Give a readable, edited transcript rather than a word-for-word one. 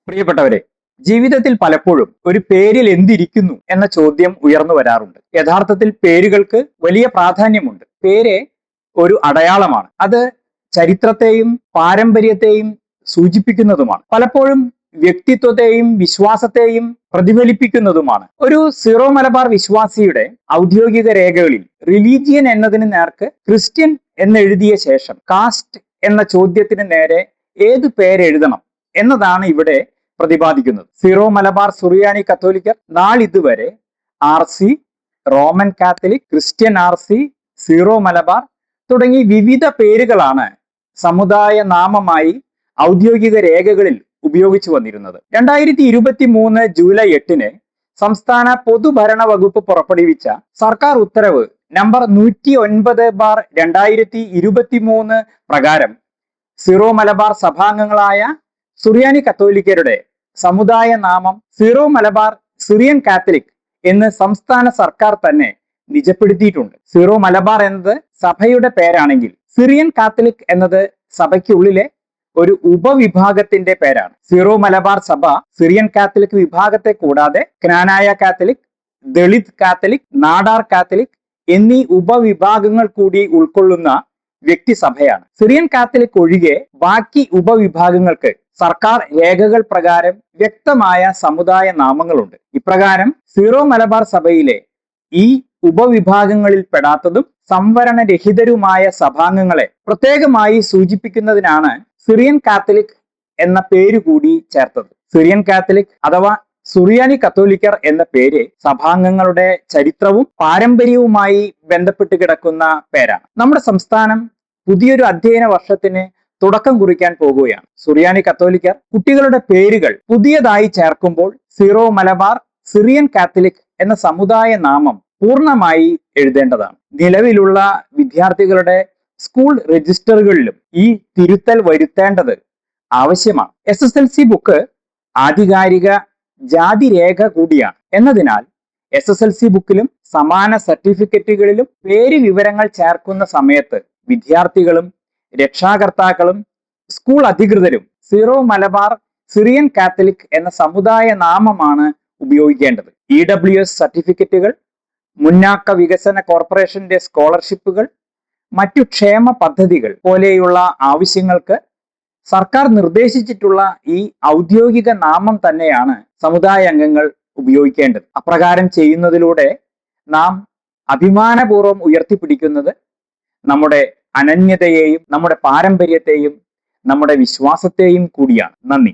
പ്രിയപ്പെട്ടവരെ, ജീവിതത്തിൽ പലപ്പോഴും ഒരു പേരിൽ എന്തിരിക്കുന്നു എന്ന ചോദ്യം ഉയർന്നു വരാറുണ്ട്. യഥാർത്ഥത്തിൽ പേരുകൾക്ക് വലിയ പ്രാധാന്യമുണ്ട്. പേര് ഒരു അടയാളമാണ്. അത് ചരിത്രത്തെയും പാരമ്പര്യത്തെയും സൂചിപ്പിക്കുന്നതുമാണ്. പലപ്പോഴും വ്യക്തിത്വത്തെയും വിശ്വാസത്തെയും പ്രതിഫലിപ്പിക്കുന്നതുമാണ്. ഒരു സീറോ മലബാർ വിശ്വാസിയുടെ ഔദ്യോഗിക രേഖകളിൽ റിലീജിയൻ എന്നതിന് നേർക്ക് ക്രിസ്ത്യൻ എന്നെഴുതിയ ശേഷം കാസ്റ്റ് എന്ന ചോദ്യത്തിന് നേരെ ഏത് പേരെഴുതണം എന്നതാണ് ഇവിടെ പ്രതിപാദിക്കുന്നത്. സീറോ മലബാർ സുറിയാനി കത്തോലിക്കർ നാളിതുവരെ RC, Roman Catholic, Christian RC, zero Malabar തുടങ്ങി വിവിധ പേരുകളാണ് സമുദായ നാമമായി ഔദ്യോഗിക രേഖകളിൽ ഉപയോഗിച്ചു വന്നിരുന്നത്. 2023 ജൂലൈ 8 സംസ്ഥാന പൊതുഭരണ വകുപ്പ് പുറപ്പെടുവിച്ച സർക്കാർ ഉത്തരവ് നമ്പർ 109/2023 പ്രകാരം സീറോ മലബാർ സഭാംഗങ്ങളായ സുറിയാനി കത്തോലിക്കരുടെ സമുദായ നാമം സീറോ മലബാർ സിറിയൻ കാത്തലിക് എന്ന് സംസ്ഥാന സർക്കാർ തന്നെ നിജപ്പെടുത്തിയിട്ടുണ്ട്. സീറോ മലബാർ എന്നത് സഭയുടെ പേരാണെങ്കിൽ സിറിയൻ കാത്തലിക് എന്നത് സഭയ്ക്കുള്ളിലെ ഒരു ഉപവിഭാഗത്തിന്റെ പേരാണ്. സീറോ മലബാർ സഭ സിറിയൻ കാത്തലിക് വിഭാഗത്തെ കൂടാതെ Knanaya Catholic, Dalit Catholic, Nadar Catholic എന്നീ ഉപവിഭാഗങ്ങൾ കൂടി ഉൾക്കൊള്ളുന്ന വ്യക്തിസഭയാണ്. സിറിയൻ കാത്തലിക് ഒഴികെ ബാക്കി ഉപവിഭാഗങ്ങൾക്ക് സർക്കാർ രേഖകൾ പ്രകാരം വ്യക്തമായ സമുദായ നാമങ്ങളുണ്ട്. ഇപ്രകാരം സീറോ മലബാർ സഭയിലെ ഈ ഉപവിഭാഗങ്ങളിൽ പെടാത്തതും സംവരണരഹിതരുമായ സഭാംഗങ്ങളെ പ്രത്യേകമായി സൂചിപ്പിക്കുന്നതിനാണ് സിറിയൻ കാത്തലിക് എന്ന പേര് കൂടി ചേർത്തത്. സിറിയൻ കാത്തലിക് അഥവാ സുറിയാനി കത്തോലിക്കർ എന്ന പേര് സഭാംഗങ്ങളുടെ ചരിത്രവും പാരമ്പര്യവുമായി ബന്ധപ്പെട്ട് കിടക്കുന്ന പേരാണ്. നമ്മുടെ സംസ്ഥാനം പുതിയൊരു അധ്യയന വർഷത്തിന് തുടക്കം കുറിക്കാൻ പോകുകയാണ്. സുറിയാനി കത്തോലിക്കർ കുട്ടികളുടെ പേരുകൾ പുതിയതായി ചേർക്കുമ്പോൾ സീറോ മലബാർ സിറിയൻ കാത്തലിക് എന്ന സമുദായ നാമം പൂർണ്ണമായി എഴുതേണ്ടതാണ്. നിലവിലുള്ള വിദ്യാർത്ഥികളുടെ സ്കൂൾ രജിസ്റ്ററുകളിലും ഈ തിരുത്തൽ വരുത്തേണ്ടത് ആവശ്യമാണ്. SSLC ബുക്ക് ആധികാരിക ജാതി രേഖ കൂടിയാണ് എന്നതിനാൽ SSLC ബുക്കിലും സമാന സർട്ടിഫിക്കറ്റുകളിലും പേര് വിവരങ്ങൾ ചേർക്കുന്ന സമയത്ത് വിദ്യാർത്ഥികളും രക്ഷാകർത്താക്കളും സ്കൂൾ അധികൃതരും സീറോ മലബാർ സിറിയൻ കാത്തലിക് എന്ന സമുദായ നാമമാണ് ഉപയോഗിക്കേണ്ടത്. EWS സർട്ടിഫിക്കറ്റുകൾ, മുന്നാക്ക വികസന കോർപ്പറേഷന്റെ സ്കോളർഷിപ്പുകൾ, മറ്റു ക്ഷേമ പദ്ധതികൾ പോലെയുള്ള ആവശ്യങ്ങൾക്ക് സർക്കാർ നിർദ്ദേശിച്ചിട്ടുള്ള ഈ ഔദ്യോഗിക നാമം തന്നെയാണ് സമുദായ അംഗങ്ങൾ ഉപയോഗിക്കേണ്ടത്. അപ്രകാരം ചെയ്യുന്നതിലൂടെ നാം അഭിമാനപൂർവ്വം ഉയർത്തിപ്പിടിക്കുന്നത് നമ്മുടെ അനന്യതയെയും നമ്മുടെ പാരമ്പര്യത്തെയും നമ്മുടെ വിശ്വാസത്തെയും കൂടിയാണ്. നന്ദി.